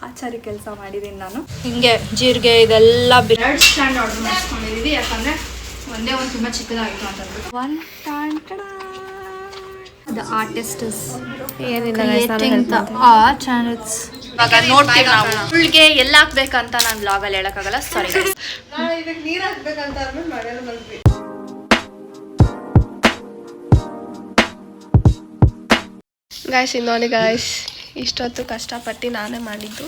ಆಚಾರಿ ಕೆಲಸ ಮಾಡಿದ್ದೀನಿ ನಾನು. ಹಿಂಗೆ ಜೀರಿಗೆ ಇದೆಲ್ಲ 2 ಸ್ಟ್ಯಾಂಡ್ ಆರ್ಡರ್ ಮಾಡಿಸ್ಕೊಂಡಿದ್ದೀವಿ, ಯಾಕಂದರೆ ಒಂದೇ ಒಂದು ತುಂಬ ಚಿಕ್ಕದಾಗಿತ್ತು ಅಂತ ಅಂದ್ಬಿಟ್ಟು. The artist is channels. ಇವಾಗ ನೋಡ್ತೀವಿ ನಾವು ಹುಳ್ಗೆ ಎಲ್ಲ ಹಾಕ್ಬೇಕಂತ ನಾನು ಬ್ಲಾಗಲ್ಲಿ ಹೇಳೋಕ್ಕಾಗಲ್ಲ, ಸಾರಿ. ನೀರು ಹಾಕ್ಬೇಕಂತ ಅಂದ್ಬಿಟ್ಟು ಮನೇಲಿ ಬಂದ್ವಿ. ಗಾಯ್ಸ್ ಇನ್ನೊಂದು ಗಾಯ್ಸ್ ಇಷ್ಟೊತ್ತು ಕಷ್ಟಪಟ್ಟು ನಾನೇ ಮಾಡಿದ್ದು.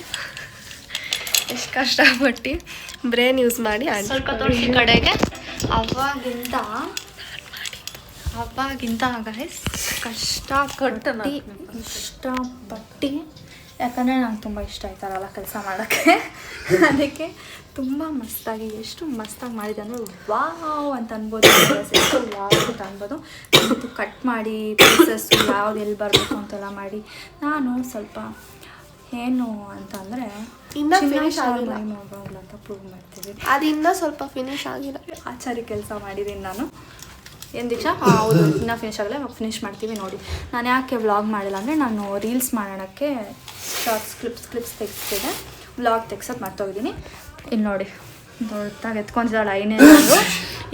ಎಷ್ಟು ಕಷ್ಟಪಟ್ಟು ಬ್ರೇನ್ ಯೂಸ್ ಮಾಡಿ ಸ್ವಲ್ಪ ತೋರಿಸಿ ಕಡೆಗೆ. ಅವಾಗಿಂತ ಗಾಯ್ಸ್ ಕಷ್ಟಪಟ್ಟು ಯಾಕಂದರೆ ನಂಗೆ ತುಂಬ ಇಷ್ಟ ಆಯ್ತಾರಲ್ಲ ಕೆಲಸ ಮಾಡೋಕ್ಕೆ, ಅದಕ್ಕೆ ತುಂಬ ಮಸ್ತಾಗಿ ಎಷ್ಟು ಮಸ್ತಾಗಿ ಮಾಡಿದೆ ಅಂದರೆ ವಾವ್ ಅಂತ ಅನ್ಬೋದು. ಎಷ್ಟು ವಾವ್ ಅಂತ ಅನ್ಬೋದು. ಇದು ಕಟ್ ಮಾಡಿ ಪೀಸಸ್ಸು ಯಾವ್ದು ಎಲ್ಲಿ ಬರಬೇಕು ಅಂತೆಲ್ಲ ಮಾಡಿ ನಾನು ಸ್ವಲ್ಪ ಏನು ಅಂತಂದರೆ ಇನ್ನೂ ಫಿನಿಶ್ ಆಗಿಲ್ಲ ಅಂತ ಪ್ರೂವ್ ಮಾಡ್ತೀವಿ. ಅದು ಇನ್ನೂ ಸ್ವಲ್ಪ ಫಿನಿಶ್ ಆಗಿಲ್ಲ. ಆಚಾರಿ ಕೆಲಸ ಮಾಡಿದ್ದೀನಿ ನಾನು. ಏನು ದೀಕ್ಷಾ? ಹೌದು, ಇನ್ನೂ ಫಿನಿಶ್ ಆಗಲ್ಲ, ಇವಾಗ ಫಿನಿಶ್ ಮಾಡ್ತೀವಿ ನೋಡಿ. ನಾನು ಯಾಕೆ ವ್ಲಾಗ್ ಮಾಡಿಲ್ಲ ಅಂದರೆ ನಾನು ರೀಲ್ಸ್ ಮಾಡೋಕ್ಕೆ ಶಾರ್ಟ್ಸ್ ಕ್ಲಿಪ್ಸ್ ತೆಗಿಸ್ತಿದ್ದೆ, ವ್ಲಾಗ್ ತೆಗ್ಸೋದು ಮರ್ತೋಗಿದ್ದೀನಿ. ಇಲ್ಲಿ ನೋಡಿ ದೊಡ್ಡದಾಗಿ ಎತ್ಕೊಂತಿದ್ದಾಳೆ ಐನೇನು.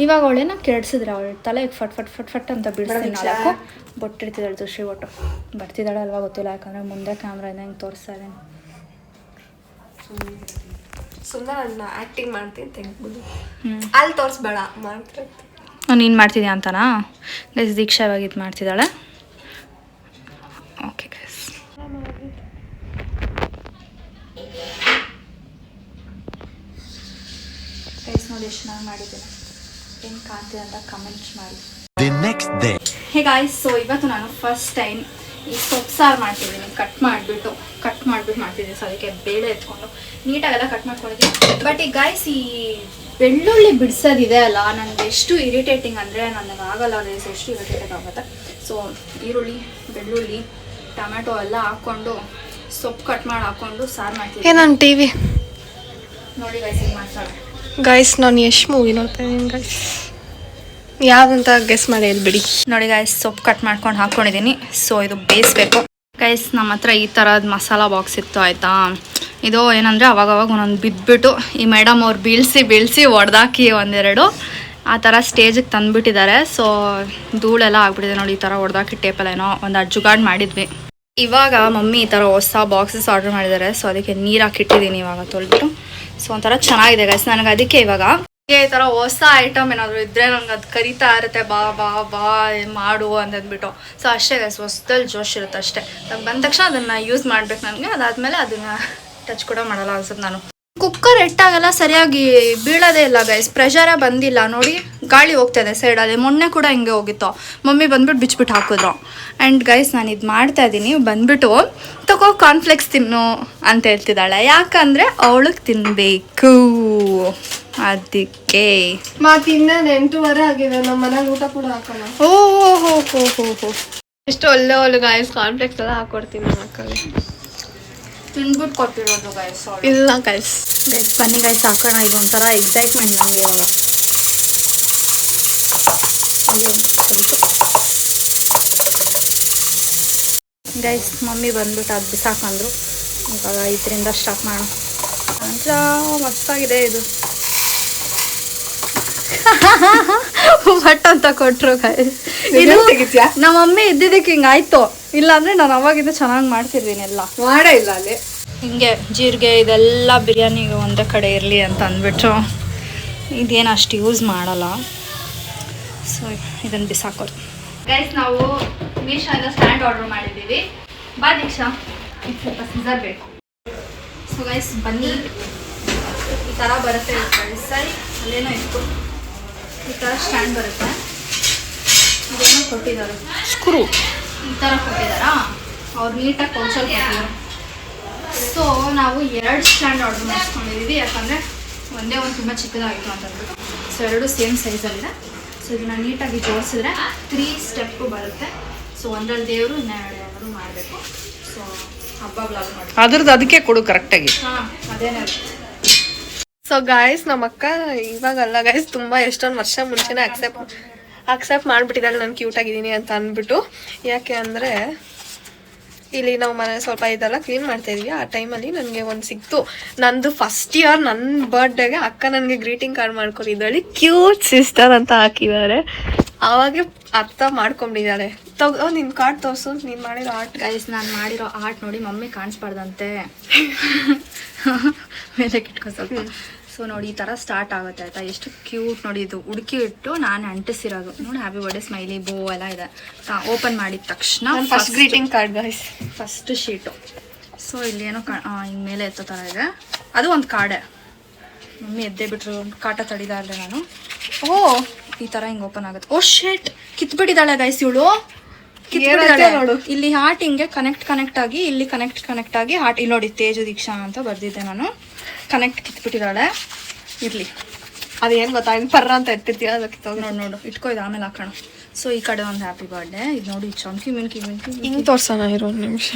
ಇವಾಗ ಅವಳೇನ ಕೆಡ್ಸಿದ್ರೆ ಅವಳು ತಲೆಗೆ ಫಟ್ ಅಂತ ಬಿಡಿಸ್ತೀನಿ. ನಾಲ್ಕು ಬೊಟ್ಟಿಡ್ತಿದ್ದಾಳೆ, ತುಷಿ ಒಟ್ಟು ಬರ್ತಿದ್ದಾಳೆ ಅಲ್ವಾ ಗೊತ್ತಿಲ್ಲ, ಯಾಕಂದರೆ ಮುಂದೆ ಕ್ಯಾಮ್ರಾ ಹೆಂಗೆ ತೋರಿಸ್ತಾ ಇದ್ದೀನಿ. ಸುಮ್ಮನೆ ನಾನು ಆ್ಯಕ್ಟಿಂಗ್ ಮಾಡ್ತೀನಿ ತೆಗೆದ್ಬಿಡು, ಅಲ್ಲಿ ತೋರಿಸ್ಬೇಡ ಮಾಡ್ತಾರೆ. ನೀನು ಮಾಡ್ತಿದ್ಯಾ ಅಂತನಾ ಗೈಸ್? ದೀಕ್ಷಾ ಇವಾಗ ಇದು ಮಾಡ್ತಿದ್ದಾಳೆ. ಓಕೆ ಗೈಸ್, ನೋಡಿ ಎಷ್ಟು ಚೆನ್ನಾಗಿ ಮಾಡಿದ್ದೀನಿ, ಏನು ಕಾಣ್ತಿದೆ ಅಂತ ಕಮೆಂಟ್ಸ್ ಮಾಡಿ. ಹೇ ಗಾಯ್ಸ್, ಸೊ ಇವತ್ತು ನಾನು ಫಸ್ಟ್ ಟೈಮ್ ಈ ಸೊಪ್ಪು ಸಾರು ಮಾಡ್ತಿದ್ದೀನಿ. ಕಟ್ ಮಾಡಿಬಿಟ್ಟು ಮಾಡ್ತಿದ್ದೀನಿ. ಸೊ ಅದಕ್ಕೆ ಬೇಳೆ ಎತ್ಕೊಂಡು ನೀಟಾಗೆಲ್ಲ ಕಟ್ ಮಾಡ್ಕೊಂಡಿದ್ದೀನಿ. ಬಟ್ ಈ ಗಾಯ್ಸ್ ಈ ಬೆಳ್ಳುಳ್ಳಿ ಬಿಡಿಸೋದಿದೆ ಅಲ್ಲ, ನನಗೆ ಎಷ್ಟು ಇರಿಟೇಟಿಂಗ್ ಅಂದರೆ ನನಗೆ ಆಗಲ್ಲ ಗೈಸ್, ಎಷ್ಟು ಇರಿಟೇಟಿಂಗ್ ಆಗುತ್ತೆ. ಸೊ ಈರುಳ್ಳಿ, ಬೆಳ್ಳುಳ್ಳಿ, ಟೊಮೆಟೊ ಎಲ್ಲ ಹಾಕ್ಕೊಂಡು ಸೊಪ್ಪು ಕಟ್ ಮಾಡಿ ಹಾಕ್ಕೊಂಡು ಸಾರು ಮಾಡ್ತೀನಿ. ನಾನು ಟಿವಿ ನೋಡಿ ಗೈಸ್ ಹಿಂಗೆ ಮಾಡ್ತಾಳೆ. ಗೈಸ್ ನಾನು ಎಷ್ಟು ಮೂವಿ ನೋಡ್ತಾ ಇದ್ದೀನಿ ಗೈಸ್, ಯಾವ್ದಂತ ಗೆಸ್ ಮಾಡಿ ಹೇಳ್ಬಿಡಿ. ನೋಡಿ ಗೈಸ್ ಸೊಪ್ಪು ಕಟ್ ಮಾಡ್ಕೊಂಡು ಹಾಕ್ಕೊಂಡಿದ್ದೀನಿ. ಸೊ ಇದು ಬೇಯಿಸ್ಬೇಕು ಗೈಸ್. ನಮ್ಮ ಹತ್ರ ಈ ಥರದ ಮಸಾಲ ಬಾಕ್ಸ್ ಇತ್ತು ಆಯಿತಾ. ಇದು ಏನಂದರೆ ಅವಾಗವಾಗ ಒಂದೊಂದು ಬಿದ್ದುಬಿಟ್ಟು ಈ ಮೇಡಮ್ ಅವ್ರು ಬೀಳಿಸಿ ಹೊಡೆದಾಕಿ ಒಂದೆರಡು ಆ ಥರ ಸ್ಟೇಜಿಗೆ ತಂದುಬಿಟ್ಟಿದ್ದಾರೆ. ಸೊ ಧೂಳೆಲ್ಲ ಆಗ್ಬಿಟ್ಟಿದೆ ನೋಡಿ, ಈ ಥರ ಹೊಡೆದಾಕಿ ಟೇಪೆಲ್ಲ ಏನೋ ಒಂದು ಜುಗಾಡ್ ಮಾಡಿದ್ವಿ. ಇವಾಗ ಮಮ್ಮಿ ಈ ಥರ ಹೊಸ ಬಾಕ್ಸಸ್ ಆರ್ಡರ್ ಮಾಡಿದ್ದಾರೆ. ಸೊ ಅದಕ್ಕೆ ನೀರು ಹಾಕಿಟ್ಟಿದ್ದೀನಿ ಇವಾಗ ತೊಳೆದ್ಬಿಟ್ಟು. ಸೊ ಒಂಥರ ಚೆನ್ನಾಗಿದೆ ಗೈಸ್. ನನಗೆ ಅದಕ್ಕೆ ಇವಾಗ ಈ ಥರ ಹೊಸ ಐಟಮ್ ಏನಾದರೂ ಇದ್ದರೆ ನನಗೆ ಅದು ಕರಿತಾ ಇರುತ್ತೆ, ಬಾ ಮಾಡು ಅಂತಂದ್ಬಿಟ್ಟು. ಸೊ ಅಷ್ಟೇ ಗೈಸ್, ಹೊಸದಲ್ಲಿ ಜೋಶ್ ಇರುತ್ತೆ ಅಷ್ಟೇ. ಬಂದ ತಕ್ಷಣ ಅದನ್ನು ಯೂಸ್ ಮಾಡ್ಬೇಕು ನನಗೆ. ಅದಾದಮೇಲೆ ಅದನ್ನು ಟಚ್ ಕೂಡ ಮಾಡಲ್ಲ ಅನ್ಸುತ್ತೆ. ನಾನು ಕುಕ್ಕರ್ ಇಟ್ಟಾಗೆಲ್ಲ ಸರಿಯಾಗಿ ಬೀಳೋದೇ ಇಲ್ಲ ಗೈಸ್, ಪ್ರೆಷರೇ ಬಂದಿಲ್ಲ ನೋಡಿ, ಗಾಳಿ ಹೋಗ್ತಾಯಿದೆ ಸೈಡಲ್ಲಿ. ಮೊನ್ನೆ ಕೂಡ ಹಿಂಗೆ ಹೋಗಿತ್ತು, ಮಮ್ಮಿ ಬಂದ್ಬಿಟ್ಟು ಬಿಚ್ಬಿಟ್ಟು ಹಾಕಿದ್ರು. ಆ್ಯಂಡ್ ಗೈಸ್ ನಾನು ಇದು ಮಾಡ್ತಾಯಿದ್ದೀನಿ, ಬಂದ್ಬಿಟ್ಟು ತಗೋ ಕಾನ್ಫ್ಲೆಕ್ಸ್ ತಿನ್ನು ಅಂತ ಹೇಳ್ತಿದ್ದಾಳೆ. ಯಾಕಂದರೆ ಅವಳಿಗೆ ತಿನ್ನಬೇಕು, ಅದಕ್ಕೆ. ಮತ್ತೆ ಇನ್ನೇನು 8:30 ಆಗಿದೆ, ನಮ್ಮ ಮನೇಲಿ ಊಟ ಕೂಡ ಹಾಕಲ್ಲ. ಓಹೋ ಎಷ್ಟು ಒಳ್ಳೆ ಗಾಯ್ಸ್ ಕಾನ್ಫ್ಲೆಕ್ಸ್ ಎಲ್ಲ ಹಾಕೊಡ್ತೀನಿ ಮಕ್ಕಳಿಗೆ. ತಿಂದ್ಬಿಟ್ಟು ಕೊಟ್ಟಿರೋದು ಗೈಸ್. ಇಲ್ಲ ಗೈಸ್ ಬನ್ನಿ ಗೈಸ್ ಹಾಕೋಣ. ಇದು ಒಂಥರ ಎಕ್ಸೈಟ್ಮೆಂಟ್ ನಮಗೆ ಇವಾಗ. ಗೈಸ್ ಮಮ್ಮಿ ಬಂದ್ಬಿಟ್ಟು ಅದು ಬಿಸಾಕಂದ್ರು. ಇವಾಗ ಇದರಿಂದ ಸ್ಟಾರ್ಟ್ ಮಾಡೋಣ ಅಂತ. ಮಸ್ತಾಗಿದೆ ಇದು. ಬಟ್ ಅಂತ ಕೊಟ್ಟರು ಗೈಸ್. ಇದು ನಮ್ಮ ಮಮ್ಮಿ ಇದ್ದಿದ್ದಕ್ಕೆ ಹಿಂಗಾಯ್ತು, ಇಲ್ಲಾಂದರೆ ನಾನು ಅವಾಗಿಂದ ಚೆನ್ನಾಗಿ ಮಾಡ್ತಿರ್ತೀನಿ ಎಲ್ಲ. ಮಾಡೇ ಇಲ್ಲ ಅಲ್ಲಿ ಹಿಂಗೆ ಜೀರಿಗೆ ಇದೆಲ್ಲ ಬಿರಿಯಾನಿಗೆ ಒಂದೇ ಕಡೆ ಇರಲಿ ಅಂತ ಅಂದ್ಬಿಟ್ಟು ಇದೇನು ಅಷ್ಟು ಯೂಸ್ ಮಾಡಲ್ಲ. ಸೊ ಇದನ್ನು ಬಿಸಾಕೋದು ಗೈಸ್. ನಾವು ಮೀಶೋಯಿಂದ ಸ್ಟ್ಯಾಂಡ್ ಆರ್ಡರ್ ಮಾಡಿದ್ದೀವಿ. ಬಾ ದೀಕ್ಷಾ, ಇದು ಸ್ವಲ್ಪ ಸಿಸರ್ ಬೇಕು. ಸೊ ಗೈಸ್ ಬನ್ನಿ, ಈ ಥರ ಬರುತ್ತೆ. ಸರಿ ಅಲ್ಲೇನೋ ಇತ್ತು, ಈ ಥರ ಸ್ಟ್ಯಾಂಡ್ ಬರುತ್ತೆ. ಇದೇನೋ ಕೊಟ್ಟಿದ್ದಾರೆ, ಸ್ಕ್ರೂ ಈ ಥರ ಕೊಟ್ಟಿದ್ದಾರಾ, ಅವ್ರು ನೀಟಾಗಿ ಕೌಚಲ್ ಕೊಟ್ಟಿದ್ದಾರೆ. ಸೊ ನಾವು 2 ಸ್ಟ್ಯಾಂಡ್ ಆರ್ಡರ್ ಮಾಡಿಸ್ಕೊಂಡಿದ್ದೀವಿ, ಯಾಕಂದರೆ ಒಂದೇ ಒಂದು ತುಂಬ ಚಿಕ್ಕದಾಗಿತ್ತು ಅಂತ ಅಂದ್ಬಿಟ್ಟು. So 2 same ಸೈಜಲ್ಲಿದೆ. ಸೊ ಇದನ್ನು ನೀಟಾಗಿ ಜೋಡಿಸಿದ್ರೆ 3 ಸ್ಟೆಪ್ಪು ಬರುತ್ತೆ. ಸೊ ಒಂದರಲ್ಲಿ ದೇವರು, ಇನ್ನೆರಡು ಯಾರು ಮಾಡಬೇಕು. ಸೊ ಹಬ್ಬ ಬ್ಲಾಗ್ ಮಾಡಿ ಅದ್ರದ್ದು ಅದಕ್ಕೆ ಕೊಡು ಕರೆಕ್ಟಾಗಿ. ಹಾಂ ಅದೇನೇ. ಸೊ ಗಾಯ್ಸ್ ನಮ್ಮ ಅಕ್ಕ ಇವಾಗಲ್ಲ ಗೈಸ್, ತುಂಬ ಎಷ್ಟೊಂದು ವರ್ಷ ಮುಂಚೆನೇ ಅಕ್ಸೆಪ್ಟ್ ಮಾಡಿಬಿಟ್ಟಿದ್ದಾಳೆ ನಾನು ಕ್ಯೂಟ್ ಆಗಿದ್ದೀನಿ ಅಂತ ಅಂದ್ಬಿಟ್ಟು. ಯಾಕೆ ಅಂದರೆ ಇಲ್ಲಿ ನಾವು ಮನೆ ಸ್ವಲ್ಪ ಇದೆಲ್ಲ ಕ್ಲೀನ್ ಮಾಡ್ತಾ ಇದ್ವಿ. ಆ ಟೈಮಲ್ಲಿ ನನಗೆ ಒಂದು ಸಿಕ್ತು. ನಂದು ಫಸ್ಟ್ ಇಯರ್ ನನ್ನ ಬರ್ಡೇಗೆ ಅಕ್ಕ ನನಗೆ ಗ್ರೀಟಿಂಗ್ ಕಾರ್ಡ್ ಮಾಡ್ಕೊಂಡಿದ್ದಾಳೆ. ಕ್ಯೂಟ್ ಸಿಸ್ಟರ್ ಅಂತ ಹಾಕಿದ್ದಾರೆ. ಆವಾಗೆ ಅರ್ಥ ಮಾಡ್ಕೊಂಡಿದ್ದಾರೆ. ನಿನ್ನ ಕಾರ್ಡ್ ತೋರಿಸು, ನೀನು ಮಾಡಿರೋ ಆರ್ಟ್. ಗೈಸ್ ನಾನು ಮಾಡಿರೋ ಆರ್ಟ್ ನೋಡಿ ಮಮ್ಮಿ ಕಾಣಿಸ್ಬಾರ್ದಂತೆ ಮೇಲೆ ಕಿಟ್ಕೊ ಸ್ವಲ್ಪ. ಸೊ ನೋಡಿ ಈ ಥರ ಸ್ಟಾರ್ಟ್ ಆಗುತ್ತೆ ಆಯಿತಾ. ಎಷ್ಟು ಕ್ಯೂಟ್ ನೋಡಿ, ಇದು ಹುಡುಕಿ ಇಟ್ಟು ನಾನು ಅಂಟಿಸಿರೋದು ನೋಡಿ. ಹ್ಯಾಪಿ ಬರ್ಡೇ ಸ್ಮೈಲಿ ಬೋ ಎಲ್ಲ ಇದೆ. ಓಪನ್ ಮಾಡಿದ ತಕ್ಷಣ first greeting card guys, first sheet. So ಇಲ್ಲಿ ಏನೋ ಹಿಂಗೆ ಮೇಲೆ ಎತ್ತೋ ಥರ ಇದೆ. ಅದು ಒಂದು ಕಾರ್ಡೆ. ಮಮ್ಮಿ ಎದ್ದೇ ಬಿಟ್ರು, ಕಾಟ ತಡಿದಾರಲೆ ನಾನು. ಓ ಈ ಥರ ಹಿಂಗೆ ಓಪನ್ ಆಗುತ್ತೆ. ಓ ಶೇಟ್, ಕಿತ್ಬಿಟ್ಟಿದ್ದಾಳೆ ಗೈಸ್ ಇವಳು, ಕಿತ್ಬಿಟ್ಟಿದ್ದಾಳೆ ನೋಡು. ಇಲ್ಲಿ ಹಾರ್ಟ್ ಹಿಂಗೆ ಕನೆಕ್ಟ್ ಆಗಿ, ಇಲ್ಲಿ ಕನೆಕ್ಟ್ ಆಗಿ ಹಾರ್ಟ್ ಇಲ್ಲಿ ನೋಡಿ, ತೇಜು ದೀಕ್ಷಾ ಅಂತ ಬರ್ದಿದ್ದೆ ನಾನು. ಕಿತ್ಬಿಟ್ಟಿದ್ದಾಳೆ. ಇರಲಿ, ಅದೇನು ಗೊತ್ತಾ, ಹಿಂಗೆ ಪರ್ರ ಅಂತ ಎತ್ತಿರ್ತೀಯ, ಅದಕ್ಕೆ ನೋಡು ಇಟ್ಕೋ, ಇದು ಆಮೇಲೆ ಹಾಕೋಣ. ಸೊ ಈ ಕಡೆ ಒಂದು ಹ್ಯಾಪಿ ಬರ್ಡೇ. ಇದು ನೋಡಿ ಚೊಂಕಿ ಮಿಂಕಿ ಹಿಂಗೆ ತೋರ್ಸೋಣ ಇರೋ ಒಂದು ನಿಮಿಷ.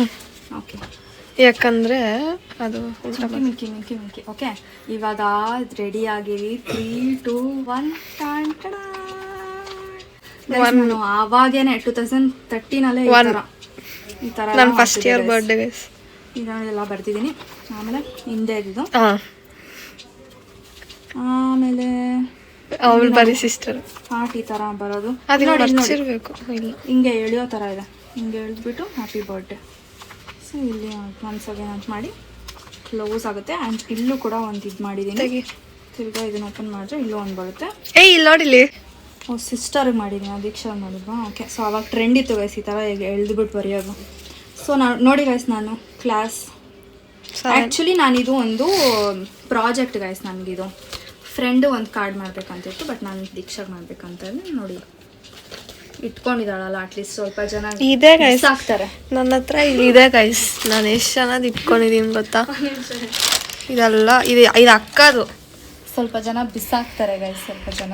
ಓಕೆ, ಯಾಕಂದರೆ ಅದು ಮಿಂಕಿ. ಓಕೆ, ಇವಾಗ ರೆಡಿ ಆಗಿರಿ. 3, 2, 1 ನಾನು ಆವಾಗೇನೆ 2013 ಈ ಥರ ನನ್ನ ಫಸ್ಟ್ ಇಯರ್ ಬರ್ಡೇ ಗೈಸ್. ಇದೆಲ್ಲ ಬರ್ತಿದ್ದೀನಿ. ಆಮೇಲೆ ಹಿಂದೆ ಇದ್ದು, ಆಮೇಲೆ ಅವಳು ಬರೀ ಸಿಸ್ಟರ್ ಹಾರ್ಟ್ ಈ ಥರ ಬರೋದು. ಅದಿರಬೇಕು, ಹಿಂಗೆ ಎಳೆಯೋ ಥರ ಇದೆ. ಹಿಂಗೆ ಎಳೆದ್ಬಿಟ್ಟು ಹ್ಯಾಪಿ ಬರ್ಡೇ. ಸೊ ಇಲ್ಲಿ ಒಂದ್ಸಗೆ ಅಂತ ಮಾಡಿ ಕ್ಲೋಸ್ ಆಗುತ್ತೆ. ಆ್ಯಂಡ್ ಇಲ್ಲೂ ಕೂಡ ಒಂದು ಇದು ಮಾಡಿದ್ದೀನಿ. ತಿರ್ಗಾ ಇದನ್ನ ಓಪನ್ ಮಾಡಿದ್ರೆ ಇಲ್ಲೂ ಒಂದು ಬರುತ್ತೆ. ಇಲ್ಲಿ ನೋಡಿಲಿ, ಓ ಸಿಸ್ಟರ್ಗೆ ಮಾಡಿದ್ದೀನಿ, ದೀಕ್ಷಾ ಮಾಡಿದ್ವಾ. ಓಕೆ, ಸೊ ಅವಾಗ ಟ್ರೆಂಡ್ ಇತ್ತು ಗೈಸ್ ಈ ಥರ ಎಳೆದ್ಬಿಟ್ಟು ಬರೆಯೋದು. ಸೊ ನೋಡಿ ಗೈಸ್, ನಾನು ಕ್ಲಾಸ್ ಆ್ಯಕ್ಚುಲಿ ನಾನಿದು ಒಂದು ಪ್ರಾಜೆಕ್ಟ್ ಗೈಸ್. ನನಗಿದು ಫ್ರೆಂಡು ಒಂದು ಕಾರ್ಡ್ ಮಾಡಬೇಕಂತಿತ್ತು, ಬಟ್ ನಾನು ದೀಕ್ಷಾಗೆ ಮಾಡ್ಬೇಕಂತ ನೋಡಿ ಇಟ್ಕೊಂಡಿದ್ದಾಳಲ್ಲ. ಅಟ್ಲೀಸ್ಟ್ ಸ್ವಲ್ಪ ಜನ ಇದೆ ಗೈಸ್ ಆಗ್ತಾರೆ. ನನ್ನ ಹತ್ರ ಇಲ್ಲಿ ಇದೆ ಗೈಸ್. ನಾನು ಎಷ್ಟು ಚೆನ್ನಾಗಿ ಇಟ್ಕೊಂಡಿದ್ದೀನಿ ಗೊತ್ತಾ. ಇದೆಲ್ಲ ಇದು ಅಕ್ಕದು. ಸ್ವಲ್ಪ ಜನ ಬಿಸಾಕ್ತಾರೆ ಗೈಸ್, ಸ್ವಲ್ಪ ಜನ.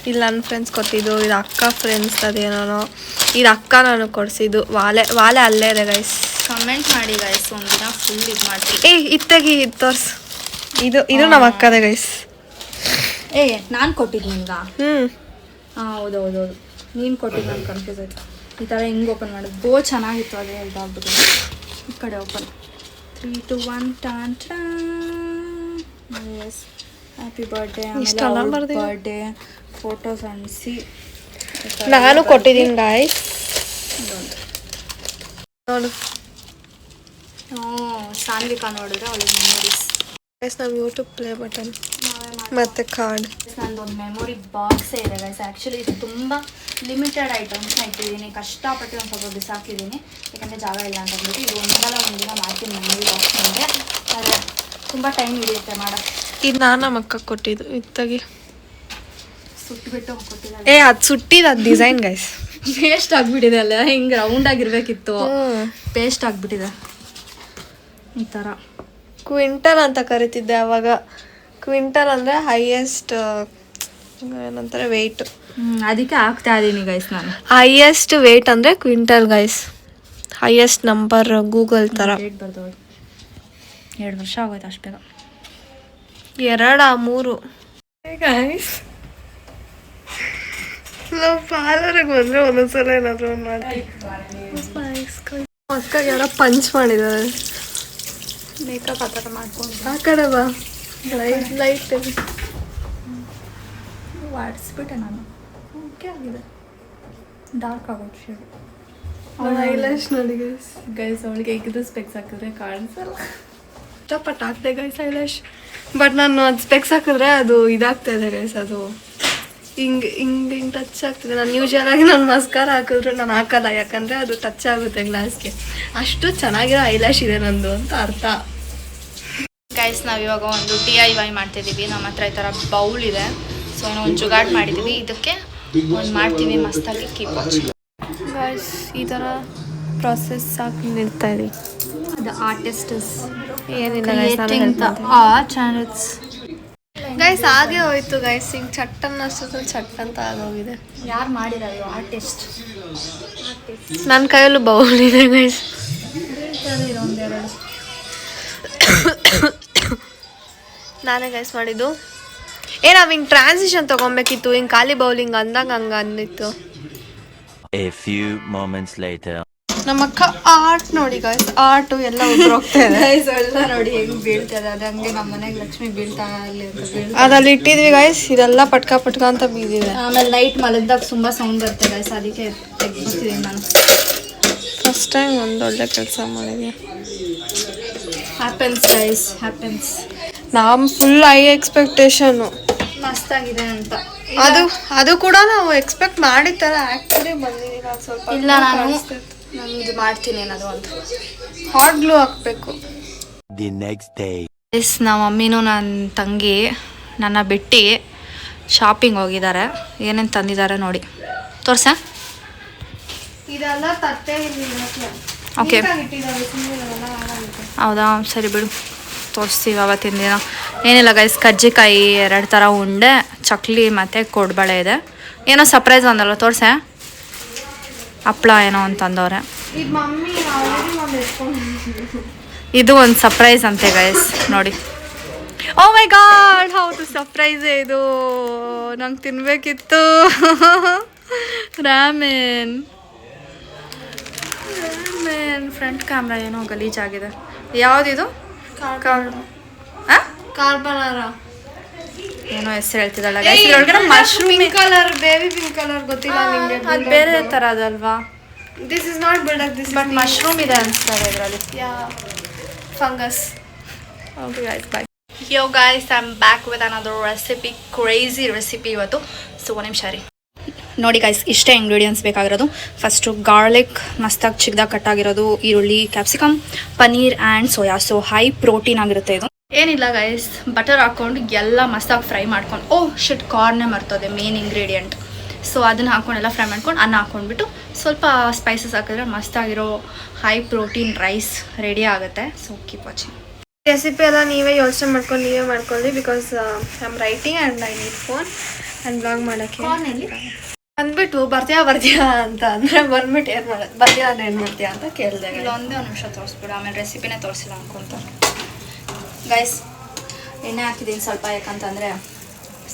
ಇಲ್ಲಿ ನನ್ನ ಫ್ರೆಂಡ್ಸ್ ಕೊಟ್ಟಿದ್ದು, ಇದು ಅಕ್ಕ ಫ್ರೆಂಡ್ಸ್ ಅದೇನೋ. ಇದು ಅಕ್ಕ ನಾನು ಕೊಡಿಸಿದ್ದು. ವಾಲೆ ಅಲ್ಲೇ ಇದೆ ಗೈಸ್. ಕಮೆಂಟ್ ಮಾಡಿ ಗೈಸ್, ಒಂದಿನ ಫುಲ್ ಇದು ಮಾಡ್ತೀವಿ. ಇತ್ತಾಗಿ ಇದು ತೋರ್ಸು. ಇದು ನಮ್ಮ ಅಕ್ಕದ ಗೈಸ್. ನಾನು ಕೊಟ್ಟಿದ್ದು ನಿಮ್ಗೆ. ಹೌದೌದು, ನೀನು ಕೊಟ್ಟಿದ್ದು ನಾನು ಕನ್ಫ್ಯೂಸ್ ಆಯ್ತು. ಈ ಥರ ಹಿಂಗೆ ಓಪನ್ ಮಾಡೋದು ಬೋ ಚೆನ್ನಾಗಿತ್ತು. ಅದೇ ಇದಾಗ್ಬಿಟ್ಟು ಈ ಕಡೆ open. 3, 2, 1 yes happy birthday. Birthday photos ಅಂಟಿಸಿ ನಾನು ಕೊಟ್ಟಿದ್ದೀನಿ ಗಾಯ್ಸ್. ನೋಡು, ಸಾನ್ವಿಕಾ ನೋಡಿದ್ರೆ ಅವಳಿಗೆ ಮೆಮೊರೀಸ್. ನಮ್ಮ ಯೂಟ್ಯೂಬ್ ಪ್ಲೇ ಬಟನ್ ಮತ್ತು ಕಾರ್ಡ್. ನಂದೊಂದು ಮೆಮೊರಿ ಬಾಕ್ಸೇ ಇದೆ ಗೈಸ್. ಆ್ಯಕ್ಚುಲಿ ಇದು ತುಂಬ ಲಿಮಿಟೆಡ್ ಐಟಮ್ಸ್ನ ಇಟ್ಟಿದ್ದೀನಿ. ಕಷ್ಟಪಟ್ಟು ಒಂದು ಸ್ವಲ್ಪ ಬಿಸಾಕಿದ್ದೀನಿ, ಯಾಕಂದರೆ ಜಾಗ ಇಲ್ಲ ಅಂತ ಅಂದ್ಬಿಟ್ಟು. ಇದು ಒಂದಿನ ಮಾಡ್ತೀನಿ ಮೆಮೊರಿ ಬಾಕ್ಸ್ ಅಂದರೆ. ಆದರೆ ತುಂಬ ಟೈಮ್ ಹಿಡಿಯುತ್ತೆ ಮಾಡೋಕ್ಕೆ. ಇದು ನಾನು ನಮ್ಮ ಅಕ್ಕ ಕೊಟ್ಟಿದ್ದು. ಇತ್ತಾಗಿ ಸುಟ್ಬಿಟ್ಟು ಕೊಟ್ಟಿದ್ದಾರೆ. ಅದು ಸುಟ್ಟಿದ್ದು, ಅದು ಡಿಸೈನ್ ಗೈಸ್. ಪೇಸ್ಟ್ ಆಗಿಬಿಟ್ಟಿದೆ ಅಲ್ಲ, ಹಿಂಗೆ ರೌಂಡ್ ಆಗಿರಬೇಕಿತ್ತು, ಪೇಸ್ಟ್ ಆಗಿಬಿಟ್ಟಿದೆ ಈ ಥರ. ಕ್ವಿಂಟಲ್ ಅಂತ ಕರಿತಿದ್ದೆ ಅವಾಗ. ಕ್ವಿಂಟಲ್ ಅಂದರೆ ಹೈಯೆಸ್ಟ್ ಏನಂತಾರೆ ವೆಯ್ಟ್. ಅದಕ್ಕೆ ಆಗ್ತಾ ಇದ್ದೀನಿ ಗೈಸ್ ನಾನು. ಹೈಯೆಸ್ಟ್ ವೆಯ್ಟ್ ಅಂದರೆ quintal guys. Highest number Google ಥರ. 2 ವರ್ಷ ಆಗೋಯ್ತು ಅಷ್ಟು ಬೇಗ. 2, 3 ಗೈಸ್. ನಾವು ಪಾರ್ಲರ್ಗೆ ಬಂದರೆ ಒಂದೊಂದ್ಸಲ ಏನಾದರೂ ಒಂದು ಮಾಡ್ತೀವಿ. ಅಕ್ಕ ಯಾರೋ ಪಂಚ್ ಮಾಡಿದ್ದಾರೆ. ಮೇಕಪ್ ಆ ಥರ ಮಾಡ್ಕೊಂಡು ಆ ಕಡೆ ಬಾ. ಲೈಟ್ ವಾಡಿಸ್ಬಿಟ್ಟೆ ನಾನು. ಓಕೆ ಆಗಿದೆ, ಡಾರ್ಕ್ ಆಗೋದು ಶೇಡು. ಐಲ್ಯಾಶ್ ನೋಡಿ ಗೈಸ್. ಅವಳಿಗೆ ಹೇಗಿದ್ದು ಸ್ಪೆಕ್ಸ್ ಹಾಕಿದ್ರೆ ಕಾಣಿಸಲ್ಲ. ಇಷ್ಟಪಟ್ಟು ಹಾಕ್ದೆ ಗೈಸ್ ಐಲ್ಯಾಶ್. ಬಟ್ ನಾನು ಅದು ಸ್ಪೆಕ್ಸ್ ಹಾಕಿದ್ರೆ ಅದು ಇದಾಗ್ತಾ ಇದೆ ಗೈಸ್. ಅದು ಹಿಂಗೆ ಟಚ್ ಆಗ್ತದೆ. ನಾನು ಯೂಶಲಾಗಿ ನಾನು ಮಸ್ಕಾರ ಹಾಕಿದ್ರು ನಾನು ಹಾಕಲ್ಲ, ಯಾಕಂದರೆ ಅದು ಟಚ್ ಆಗುತ್ತೆ ಗ್ಲಾಸ್ಗೆ. ಅಷ್ಟು ಚೆನ್ನಾಗಿರೋ ಐಲ್ಯಾಶ್ ಇದೆ ನಂದು ಅಂತ ಅರ್ಥ. ಗೈಸ್ ನಾವಿವಾಗ ಒಂದು DIY ಮಾಡ್ತಿದ್ದೀವಿ. ನಮ್ಮ ಹತ್ರ ಈ ಥರ ಬೌಲ್ ಇದೆ. ಸೊ ಏನೋ ಒಂದು ಜುಗಾಡ್ ಮಾಡಿದ್ದೀವಿ. ಇದಕ್ಕೆ ಒಂದು ಮಾಡ್ತೀವಿ ಮಸ್ತಾಗಿ. Keep watching guys. ಈ ಥರ ಪ್ರಾಸೆಸ್ ಹಾಕಿ ನಿಡ್ತಾ ಇದೀವಿ. ದ ಆರ್ಟಿಸ್ಟ್ ಇಸ್ ಏನಿಲ್ಲ ಆರ್ಟ್ ಆ್ಯಂಡ್ ಇಟ್ಸ್ ಗೈಸ್ ಹಾಗೆ ಹೋಯ್ತು ಗೈಸ್. ಹಿಂಗೆ ಚಟ್ಟನ್ನ ಅಷ್ಟೊಂದು ಚಟ್ ಅಂತ ಆಗೋಗಿದೆ. ಯಾರು ಮಾಡಿರೋದು ಆರ್ಟಿಸ್ಟ್? ನನ್ನ ಕೈಯಲ್ಲೂ ಬೌಲ್ ಇದೆ ಗೈಸ್. ನಾನೇ ಗೈಸ್ ಮಾಡಿದ್ದು. ನಾವು ಹಿಂಗೆ ಟ್ರಾನ್ಸಿಷನ್ ತೊಗೊಬೇಕಿತ್ತು. ಹಿಂಗೆ ಖಾಲಿ ಬೌಲಿಂಗ್ ಅಂದಂಗೆ ಹಂಗೆ ಅಂದಿತ್ತು. A few moments later. ನಮ್ಮ ಅಕ್ಕ ಆರ್ಟ್ ನೋಡಿ ಗಾಯ್ಸ್, ಆರ್ಟು ಎಲ್ಲ ಹೋಗ್ತಾ ಇದೆ ಗೈಸ್ ಎಲ್ಲ ನೋಡಿ ಹೆಂಗ್ ಬೀಳ್ತದೆ ಅದು. ಹಂಗೆ ನಮ್ಮ ಮನೆಗೆ ಲಕ್ಷ್ಮಿ ಬೀಳ್ತಾ ಅಲ್ಲಿ ಅಂತ ಬೀಳ್ತಾ ಅದಲ್ಲಿ ಇಟ್ಟಿದ್ವಿ ಗಾಯ್ಸ್, ಇದೆಲ್ಲ ಪಟ್ಕ ಪಟ್ಕ ಅಂತ ಬೀದಿದೆ. ಆಮೇಲೆ ನೈಟ್ ಮಲಗಿದಾಗ ತುಂಬ ಸೌಂಡ್ ಬರುತ್ತೆ ಗೈಸ್, ಅದಕ್ಕೆ ತೆಗ್ಬಿಡ್ತಿದ್ದೀನಿ ನಾನು. ಫಸ್ಟ್ ಟೈಮ್ ಒಂದೊಳ್ಳೆ ಕೆಲಸ ಮಾಡಿದ್ವಿ. Happens guys, happens. ನಾವು ಫುಲ್ ಹೈ ಎಕ್ಸ್ಪೆಕ್ಟೇಷನು, ಮಸ್ತಾಗಿದೆ ಅಂತ. ಅದು ಕೂಡ ನಾವು ಎಕ್ಸ್ಪೆಕ್ಟ್ ಮಾಡಿದ ಥರ ಆ್ಯಕ್ಚುಲಿ ಬಂದಿದ್ದೀವಿ. ಸ್ವಲ್ಪ ಇಲ್ಲ, ನಾನು ಇದು ಮಾಡ್ತೀನಿ ಅನ್ನೋದು ಅಂತ. ಹಾಟ್ ಗ್ಲೂ ಹಾಕಬೇಕು. The next day. ಎಸ್, ನಮ್ಮ ಮಮ್ಮಿನೂ ನನ್ನ ತಂಗಿ ನನ್ನ ಬಿಟ್ಟು ಶಾಪಿಂಗ್ ಹೋಗಿದ್ದಾರೆ. ಏನೇನು ತಂದಿದ್ದಾರೆ ನೋಡಿ, ತೋರ್ಸ. ಇದೆಲ್ಲ ತಟ್ಟೆ ಓಕೆ, ಹೌದಾ, ಸರಿ ಬಿಡು, ತೋರಿಸ್ತೀವಿ ಅವತ್ತಿನ ದಿನ. ಏನಿಲ್ಲ ಗೈಸ್, ಕಜ್ಜಿಕಾಯಿ 2 ಥರ ಉಂಡೆ, ಚಕ್ಲಿ ಮತ್ತು ಕೋಡ್ಬಳೆ ಇದೆ. ಏನೋ ಸರ್ಪ್ರೈಸ್ ಅಂದಲ್ಲ, ತೋರ್ಸೆ. ಹಪ್ಳ ಏನೋ ಅಂತಂದವ್ರೆ. ಇದು ಒಂದು ಸರ್ಪ್ರೈಸ್ ಅಂತೆ ಗೈಸ್, ನೋಡಿ. ಓ ಮೈ ಗಾಡ್, ಹೌದು ಸರ್ಪ್ರೈಸ್ ಇದು. ನಂಗೆ ತಿನ್ಬೇಕಿತ್ತು. ರಾಮೆನ್ ಫ್ರಂಟ್ ಕ್ಯಾಮ್ರಾ ಏನೋ ಗಲೀಜಾಗಿದೆ. ಯಾವುದಿದು? ಕಾರ್ಬನಾರ ಏನೋ ಹೆಸರು ಹೇಳ್ತಿದ್ದಲ್ಲ ಗೈಸ್. ಇದ್ರೊಳಗಡೆ mushroom colour, baby pink colour, ಗೊತ್ತಿಲ್ಲ ನಿಮಗೆ. ಅದು ಬೇರೆ ಥರ ಅದಲ್ವಾ? This is not bulldog, this but mushroom ಇದೆ ಅನಿಸ್ತದೆ ಇದರಲ್ಲಿ. Fungus. Okay guys, bye. Yo guys, I am back with another recipe, crazy recipe ಇವತ್ತು. ಸೊ ಒಂದು ನಿಮಿಷ ರೀ. ನೋಡಿ ಗೈಸ್, ಇಷ್ಟೇ ಇಂಗ್ರೀಡಿಯೆಂಟ್ಸ್ ಬೇಕಾಗಿರೋದು. ಫಸ್ಟು ಗಾರ್ಲಿಕ್ ಮಸ್ತಾಗಿ ಚಿಕ್ಕದಾಗಿ ಕಟ್ಟಾಗಿರೋದು, ಈರುಳ್ಳಿ, capsicum, paneer and soya. So high protein ಆಗಿರುತ್ತೆ ಇದು. ಏನಿಲ್ಲ ಗೈಸ್, ಬಟರ್ ಹಾಕ್ಕೊಂಡು ಎಲ್ಲ ಮಸ್ತಾಗಿ ಫ್ರೈ ಮಾಡ್ಕೊಂಡು, ಶಿಟ್, ಕಾರ್ನೇ ಮರ್ತೋದೆ ಮೇನ್ ಇಂಗ್ರೀಡಿಯೆಂಟ್. ಸೊ ಅದನ್ನು ಹಾಕ್ಕೊಂಡೆಲ್ಲ ಫ್ರೈ ಮಾಡ್ಕೊಂಡು ಅನ್ನ ಹಾಕ್ಕೊಂಡ್ಬಿಟ್ಟು ಸ್ವಲ್ಪ ಸ್ಪೈಸಸ್ ಹಾಕಿದ್ರೆ ಮಸ್ತಾಗಿರೋ ಹೈ ಪ್ರೋಟೀನ್ ರೈಸ್ ರೆಡಿ ಆಗುತ್ತೆ. So keep watching. ರೆಸಿಪಿ ಎಲ್ಲ ನೀವೇ ಯೋಚನೆ ಮಾಡ್ಕೊಂಡು ನೀವೇ ಮಾಡ್ಕೊಳ್ಳಿ, because I am writing and I need phone and blog ಮಾಡೋಕ್ಕೆ. ಅಂದ್ಬಿಟ್ಟು ಬರ್ತೀಯಾ ಅಂತ ಅಂದರೆ ಬಂದ್ಬಿಟ್ಟು ಏನು ಮಾಡೋದು, ಬರ್ತೀಯಾ ಅಂದ್ರೆ ಏನು ಮಾಡ್ತೀಯಾ ಅಂತ ಕೇಳಿದೆ. ಇಲ್ಲ, ಒಂದೇ ಒಂದು ನಿಮಿಷ ತೋರಿಸ್ಬಿಡು, ಆಮೇಲೆ ರೆಸಿಪಿನೇ ತೋರಿಸಿಲ್ಲ ಅನ್ಕೊಂತ. ಗೈಸ್, ಎಣ್ಣೆ ಹಾಕಿದ್ದೀನಿ ಸ್ವಲ್ಪ, ಯಾಕಂತಂದರೆ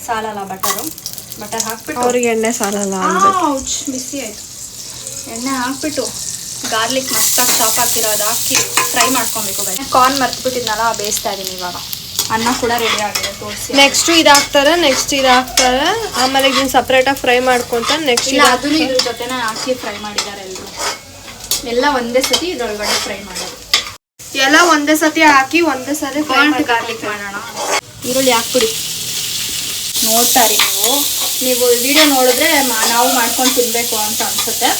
ಸಾಲಲ್ಲ ಬಟರ್ ಹಾಕ್ಬಿಟ್ಟು. ಅವ್ರಿಗೆ ಎಣ್ಣೆ ಸಾಲಲ್ಲ, ಬಿಸಿ ಆಯಿತು. ಎಣ್ಣೆ ಹಾಕ್ಬಿಟ್ಟು ಗಾರ್ಲಿಕ್ ಮಸ್ತಾಗಿ ಚಾಪ್ ಹಾಕಿರೋದು ಹಾಕಿ ಫ್ರೈ ಮಾಡ್ಕೊಬೇಕು ಗೈಸ್. ಕಾರ್ನ್ ಮರ್ತ್ಬಿಟ್ಟಿದ್ನಲ್ಲ, ಬೇಯಿಸ್ತಾ ಇದ್ದೀನಿ ಇವಾಗ. ಅನ್ನ ಕೂಡ ರೆಡಿ ಆಗಿದೆ, ತೋರಿಸಿ. ನೆಕ್ಸ್ಟು ಇದಾಕ್ತಾರೆ, ಆಮೇಲೆ ಇದನ್ನ ಸಪ್ರೇಟಾಗಿ ಫ್ರೈ ಮಾಡ್ಕೊತಾರೆ. ನೆಕ್ಸ್ಟ್ ಇಲ್ಲ, ಅದನ್ನು ಇದ್ರ ಜೊತೆನೇ ಹಾಕಿ ಫ್ರೈ ಮಾಡಿದ್ದಾರೆ ಎಲ್ಲರೂ. ಎಲ್ಲ ಒಂದೇ ಸತಿ ಇದ್ರೊಳಗಡೆ ಫ್ರೈ ಮಾಡೋದು. ಎಲ್ಲ ಒಂದೇ ಸತಿ ಹಾಕಿ ಒಂದೇ ಸತಿ ಗಾರ್ಲಿಕ್ ಮಾಡೋಣ. ಈರುಳ್ಳಿ ಹಾಕ್ಬಿಡಿ. ನೋಡ್ತಾರೆ ನೀವು ವಿಡಿಯೋ ನೋಡಿದ್ರೆ ನಾವು ಮಾಡ್ಕೊಂಡು ತಿನ್ನಬೇಕು ಅಂತ ಅನ್ಸುತ್ತೆ.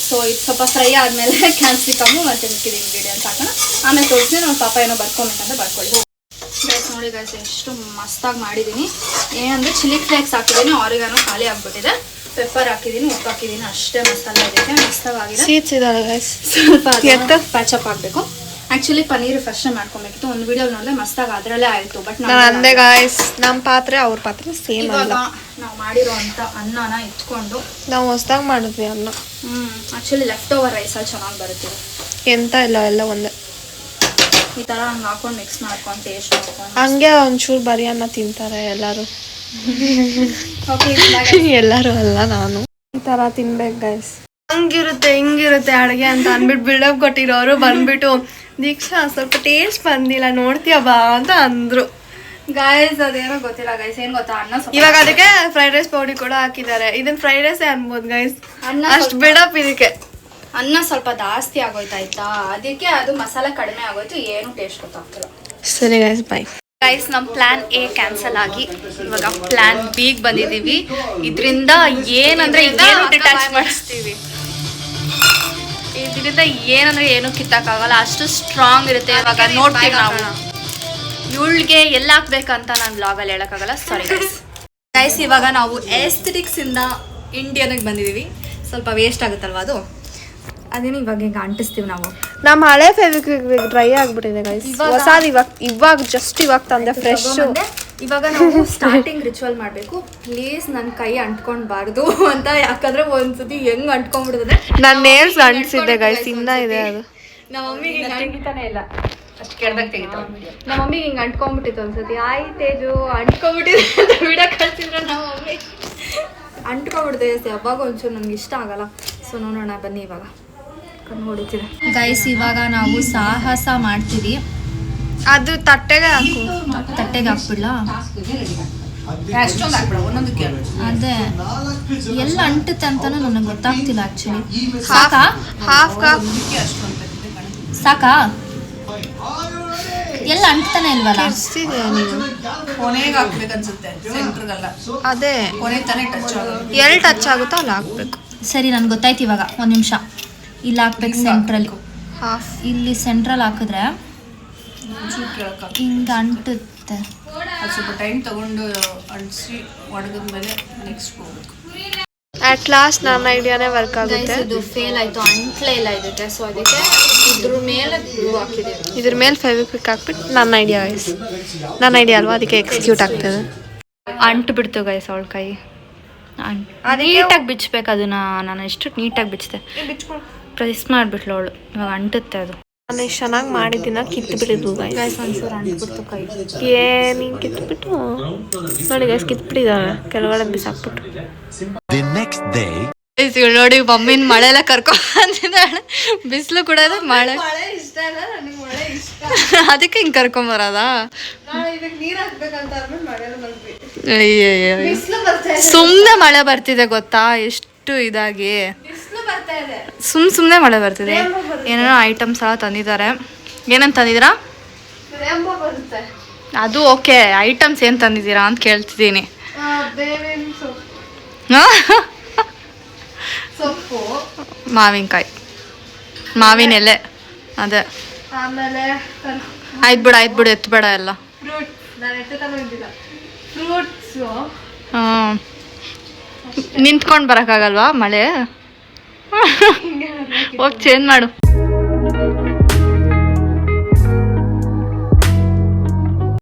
ಸೊ ಇದು ಸ್ವಲ್ಪ ಫ್ರೈ ಆದಮೇಲೆ ಕ್ಯಾಪ್ಸಿಕಮ್ಮು ಮತ್ತು ಮಿಕ್ಕಿದ ಇಂಗ್ರೀಡಿಯೆಂಟ್ಸ್ ಹಾಕೋಣ. ಆಮೇಲೆ ತೋರಿಸಿ ನಮ್ಮ ಪಾಪ ಏನೋ ಬರ್ಕೊಬೇಕಂತ ಬರ್ಕೊಳ್ಳಿ ಗೈಸ್. ನೋಡಿ ಗೈಸ್, ಎಷ್ಟು ಮಸ್ತಾಗಿ ಮಾಡಿದ್ದೀನಿ. ಏನಂದರೆ ಚಿಲ್ಲಿ ಫ್ಲೇಕ್ಸ್ ಹಾಕಿದ್ದೀನಿ, ಆರಿಗಾನೋ ಖಾಲಿ ಆಗಿಬಿಟ್ಟಿದೆ, ಪೆಪ್ಪರ್ ಹಾಕಿದ್ದೀನಿ, ಉಪ್ಪು ಹಾಕಿದ್ದೀನಿ, ಅಷ್ಟೇ ಮಸಾಲೆ ಇದಕ್ಕೆ ಮಸ್ತಾಗಿದೆ. ಸೀಡ್ಸ್ ಇದಾವೆ ಗೈಸ್, ಸ್ವಲ್ಪ ಪ್ಯಾಚಪ್ ಆಗಬೇಕು. ಆ್ಯಕ್ಚುಲಿ ಪನ್ನೀರ್ ಫಸ್ಟೇ ಮಾಡ್ಕೊಬೇಕಿತ್ತು, ಒಂದು ವಿಡಿಯೋ ನೋಡಿದ್ರೆ ಮಸ್ತಾಗಿ ಅದರಲ್ಲೇ ಆಯಿತು. ಬಟ್ ಅಂದೆ ಗಾಯ್ಸ್, ನಮ್ಮ ಪಾತ್ರೆ ಅವ್ರ ಪಾತ್ರೆ ಸೇಮ್ ಅಲ್ಲ. ನಾವು ಮಾಡಿರೋ ಅಂಥ ಅನ್ನನ ಇಟ್ಕೊಂಡು ನಾವು ಹೊಸ್ದಾಗಿ ಮಾಡಿದ್ವಿ ಅನ್ನ. ಆ್ಯಕ್ಚುಲಿ ಲೆಫ್ಟ್ ಓವರ್ ರೈಸಲ್ಲಿ ಚೆನ್ನಾಗಿ ಬರುತ್ತೆ. ಎಂತ ಇಲ್ಲ, ಎಲ್ಲ ಒಂದೇ. ಈ ಥರ ಹಂಗೆ ಹಾಕೊಂಡು ಮಿಕ್ಸ್ ಮಾಡ್ಕೊಂಡು ಟೇಸ್ಟ್ ಮಾಡ್ಕೊಂಡು ಹಂಗೆ ಒಂಚೂರು ಬರೀ ಅನ್ನ ತಿಂತಾರೆ ಎಲ್ಲರೂ. ಓಕೆ, ಎಲ್ಲರೂ ಅಲ್ಲ, ನಾನು ಈ ಥರ ತಿನ್ಬೇಕು ಗೈಸ್. ಹಿಂಗಿರುತ್ತೆ ಅಡುಗೆ ಅಂತ ಅಂದ್ಬಿಟ್ಟು ಬಿಲ್ಡಪ್ ಕೊಟ್ಟಿರೋರು ಬಂದ್ಬಿಟ್ಟು, ದೀಕ್ಷಾ ಸ್ವಲ್ಪ ಟೇಸ್ಟ್ ಬಂದಿಲ್ಲ, ನೋಡ್ತೀಯ ಬಾ ಅಂತ ಅಂದ್ರು ಗೈಸ್. ಅದೇನೋ ಗೊತ್ತಿಲ್ಲ ಗೈಸ್, ಏನು ಗೊತ್ತಾ, ಅನ್ನ ಇವಾಗ ಅದಕ್ಕೆ ಫ್ರೈಡ್ ರೈಸ್ ಪೌಡಿ ಕೂಡ ಹಾಕಿದ್ದಾರೆ. ಇದನ್ನ ಫ್ರೈಡ್ ರೈಸೇ ಅನ್ಬೋದು ಗೈಸ್, ಅನ್ನ ಅಷ್ಟು ಬಿಲ್ಡಪ್ ಇದಕ್ಕೆ. ಅನ್ನ ಸ್ವಲ್ಪ ಜಾಸ್ತಿ ಆಗೋಯ್ತಾಯ್ತಾ, ಅದಕ್ಕೆ ಅದು ಮಸಾಲೆ ಕಡಿಮೆ ಆಗೋಯ್ತು, ಏನು ಟೇಸ್ಟ್ ಗೊತ್ತಾಗ್ತಿಲ್ಲ. ಸರಿ ಗೈಸ್, ಬಾಯ್ ಗೈಸ್. ನಮ್ಮ ಪ್ಲಾನ್ ಎ ಕ್ಯಾನ್ಸಲ್ ಆಗಿ ಇವಾಗ ಪ್ಲಾನ್ ಬಿಗ್ ಬಂದಿದ್ದೀವಿ. ಇದರಿಂದ ಏನಂದ್ರೆ ಏನು ಡಿಟ್ಯಾಚ್ ಮಾಡಿಸ್ತೀವಿ, ಇದರಿಂದ ಏನಂದ್ರೆ ಏನು ಕಿತ್ತಕ್ಕಾಗಲ್ಲ, ಅಷ್ಟು ಸ್ಟ್ರಾಂಗ್ ಇರುತ್ತೆ. ಇವಾಗ ನೋಡ್ತೀವಿ ನಾವು, ಇವಳಿಗೆ ಎಲ್ಲ ಹಾಕ್ಬೇಕಂತ ನಾನು ವ್ಲಾಗಲ್ಲಿ ಹೇಳೋಕ್ಕಾಗಲ್ಲ, ಸಾರಿ ಗೈಸ್. ಗೈಸ್, ಇವಾಗ ನಾವು ಎಸ್ಥೆಟಿಕ್ಸ್ ಇಂದ ಇಂಡಿಯನ್ಗೆ ಬಂದಿದ್ದೀವಿ. ಸ್ವಲ್ಪ ವೇಸ್ಟ್ ಆಗುತ್ತಲ್ವ ಅದು, ಅದೇನು ಇವಾಗ ಈಗ ಅಂಟಿಸ್ತೀವಿ ನಾವು. ನಮ್ಮ ಹಳೆ ಫೆವಿಕ್ವಿಕ್ ಡ್ರೈ ಆಗ್ಬಿಟ್ಟಿದೆ ಗೈಸ್, ಹೊಸದು ಇವಾಗ ಜಸ್ಟ್ ಇವಾಗ ತಂದೆ ಫ್ರೆಶ್. ಇವಾಗ ನಾವು ಸ್ಟಾರ್ಟಿಂಗ್ ರಿಚುವಲ್ ಮಾಡಬೇಕು. ಪ್ಲೀಸ್ ನನ್ನ ಕೈ ಅಂಟ್ಕೊಂಡ್ಬಾರ್ದು ಅಂತ, ಯಾಕಂದ್ರೆ ಒಂದ್ಸತಿ ಹೆಂಗ್ ಅಂಟ್ಕೊಂಡ್ಬಿಡ್ತದೆ. ನನ್ನ ನೇಲ್ಸ್ ಅಂಟಿಸಿದ್ದೆ ಗೈಸ್, ಇನ್ನ ಇದೆ ಅದು. ನಮ್ಮ ಮಮ್ಮಿಗೆ ತೆಗಿತಾನೆ ಇಲ್ಲ, ಅಷ್ಟು ಕೆಳದಾಗ ತೆಗಿತಾವ. ನಮ್ಮ ಮಮ್ಮಿಗೆ ಹಿಂಗೆ ಅಂಟ್ಕೊಂಡ್ಬಿಟ್ಟಿತ್ತು ಒಂದ್ಸತಿ. ಆಯ್ತೇಜು ಅಂಟ್ಕೊಂಡ್ಬಿಟ್ಟಿದೆ ಅಂತ ವಿಡಿಯೋ ಕಳ್ಸಿದ್ರೆ ನಮ್ಮ ಮಮ್ಮಿ ಅಂಟ್ಕೊಂಡ್ಬಿಡ್ದೆ. ಯಾವಾಗ ಒಂಚೂರು ನನಗೆ ಇಷ್ಟ ಆಗಲ್ಲ. ಸೊ ನೋಡೋಣ ಬನ್ನಿ ಇವಾಗ ಕಣ್ಣು ಹೊಡಿತಿದೆ ಗೈಸ್. ಇವಾಗ ನಾವು ಸಾಹಸ ಮಾಡ್ತೀವಿ. ಅದು ತಟ್ಟೆಗೆ ಹಾಕು. ತಟ್ಟೆಗೆ ಹಾಕ್ಬಿಡ್ಲ? ಅಷ್ಟೊಂದು ಹಾಕ್ಬೇಡ, ಒಂದೊಂದಕ್ಕೆ ಅದೇ ಎಲ್ಲ ಅಂಟುತ್ತೆ ಅಂತಾನು ನನಗೆ ಗೊತ್ತಾಗ್ತಿಲ್ಲ ಆಕ್ಚುಲಿ. ಸಾಕಾ? ಹಾಫ್ ಕಪ್ ಸಾಕಾ? ಎಲ್ಲ ಅಂಟ್ತಾನೆ ಇಲ್ವಲ್ಲ? ಕೊನೆಗೆ ಹಾಕ್ಬೇಕನ್ಸುತ್ತೆ, ಸೆಂಟ್ರಿಗಲ್ಲ. ಅದೇ ಕೊನೆ ತಾನೇ ಟಚ್ ಆಗೋದು. ಎಲ್ಲಿ ಟಚ್ ಆಗುತ್ತೋ ಅಲ್ಲಿ ಹಾಕ್ಬೇಕು. ಸರಿ, ನನ್ಗೆ ಗೊತ್ತಾಯ್ತು ಇವಾಗ. ಒಂದು ನಿಮಿಷ. ಇಲ್ಲಿ ಹಾಕ್ಬೇಕು ಸೆಂಟ್ರಲ್. ಹಾಫ್ ಇಲ್ಲಿ ಸೆಂಟ್ರಲ್ ಹಾಕಿದ್ರೆ ಚೂರು ಕೆಳಕ್ಕೆ ಹಾಕು. ಹಿಂಗೆ ಅಂಟುತ್ತೆ. ಅದು ಸ್ವಲ್ಪ ಟೈಮ್ ತಗೊಂಡು ಅಂಟಿಸಿ ಒಣಗಿದ್ಮೇಲೆ ನೆಕ್ಸ್ಟ್ ಹೋಗ್ಬೇಕು. ಅಟ್ ಲಾಸ್ಟ್ ನನ್ನ ಐಡಿಯಾನೇ ವರ್ಕ್ ಆಗುತ್ತೆ. ಇದು ಫೇಲ್ ಆಯ್ತು, ಅಂಟ್ಲೇ ಇಲ್ಲ ಇದಕ್ಕೆ. ಸೊ ಅದಕ್ಕೆ ಇದ್ರ ಮೇಲೆ ಗ್ಲೂ ಹಾಕಿದೆ. ಇದ್ರ ಮೇಲೆ ಫೆವಿಕ್ವಿಕ್ ಹಾಕ್ಬಿಟ್ಟು ನನ್ನ ಐಡಿಯಾ ಗೈಸ್, ನನ್ನ ಐಡಿಯಾ ಅಲ್ವಾ, ಅದಕ್ಕೆ ಎಕ್ಸಿಕ್ಯೂಟ್ ಆಗ್ತದೆ. ಅಂಟು ಬಿಡ್ತು ಗೈಸ್ ಅವಳ ಕೈ. ನೀಟಾಗಿ ಬಿಚ್ಚಬೇಕು ಅದನ್ನ. ನಾನು ಎಷ್ಟು ನೀಟಾಗಿ ಬಿಚ್ಚಿದೆ. ಪ್ರೆಸ್ ಮಾಡಿಬಿಟ್ಲು ಅವಳು. ಇವಾಗ ಅಂಟುತ್ತೆ ಅದು. ನಾನು ಎಷ್ಟು ಚೆನ್ನಾಗಿ ಮಾಡಿದ್ದೀನ ಕಿತ್ತು ಬಿಡಿದ್ದು ಗೈಸ್. ಗೈಸ್ ಒಂಚೂರು ಅಂಟ್ಬಿಡ್ತು ಕೈ. ಏನು ಕಿತ್ಬಿಟ್ಟು ನೋಡಿ ಗೈಸ್, ಕಿತ್ಬಿಟ್ಟಿದ್ದಾಳೆ ಕೆಳಗಡೆ ಬಿಸಾಕ್ಬಿಟ್ಟು. The next day. ಇವಳು ನೋಡಿ ಮಮ್ಮಿನ ಮಳೆ ಎಲ್ಲ ಕರ್ಕೊಂಡ್ಬಂದಿದ್ದಾಳೆ. ಬಿಸಿಲು ಕೂಡ ಇದೆ, ಮಳೆ. ಇಷ್ಟ ಇಲ್ಲ ನನಗೆ, ಮಳೆ ಇಷ್ಟ. ಅದಕ್ಕೆ ಹಿಂಗೆ ಕರ್ಕೊಂಬರೋದಾ? ಇದಕ್ಕೆ ನೀರು ಹಾಕ್ಬೇಕಂತ ಆದ್ಮೇಲೆ ಮಳೆಲ್ಲ ಬಂದ್ವಿ. ಅಯ್ಯಯ್ಯೋ, ಬಿಸಿಲು ಬರ್ತಾ ಇದೆ. ಸುಮ್ಮನೆ ಮಳೆ ಬರ್ತಿದೆ ಗೊತ್ತಾ, ಎಷ್ಟು ಇದಾಗಿ. ಬಿಸಿಲು ಬರ್ತಾ ಇದೆ. ಸುಮ್ಮನೆ ಮಳೆ ಬರ್ತಿದೆ. ಏನೇನೋ ಐಟಮ್ಸ್ ಎಲ್ಲ ತಂದಿದ್ದಾರೆ. ಏನಂತ ತಂದಿದ್ದೀರಾ? ರೇಂಬೋ ಬರುತ್ತೆ. ಅದು ಓಕೆ. ಐಟಮ್ಸ್ ಏನು ತಂದಿದ್ದೀರಾ ಅಂತ ಕೇಳ್ತಿದ್ದೀನಿ. ಬೇವಿನ ಸೊಪ್ಪು, ಮಾವಿನಕಾಯಿ, ಮಾವಿನ ಎಲೆ. ಅದೇ ಆಮೇಲೆ ಆಯ್ತು ಬಿಡು ಎತ್ಬೇಡ ಎಲ್ಲ. ಫ್ರೂಟ್. ನಾನು ಎಟ್ಟು ತಗೊಂಡಿಲ್ಲ ಫ್ರೂಟ್ಸು. ಹಾಂ, ನಿಂತ್ಕೊಂಡು ಬರೋಕ್ಕಾಗಲ್ವಾ ಮಳೆ? ಹೋಗಿ ಚೇಂಜ್ ಮಾಡು.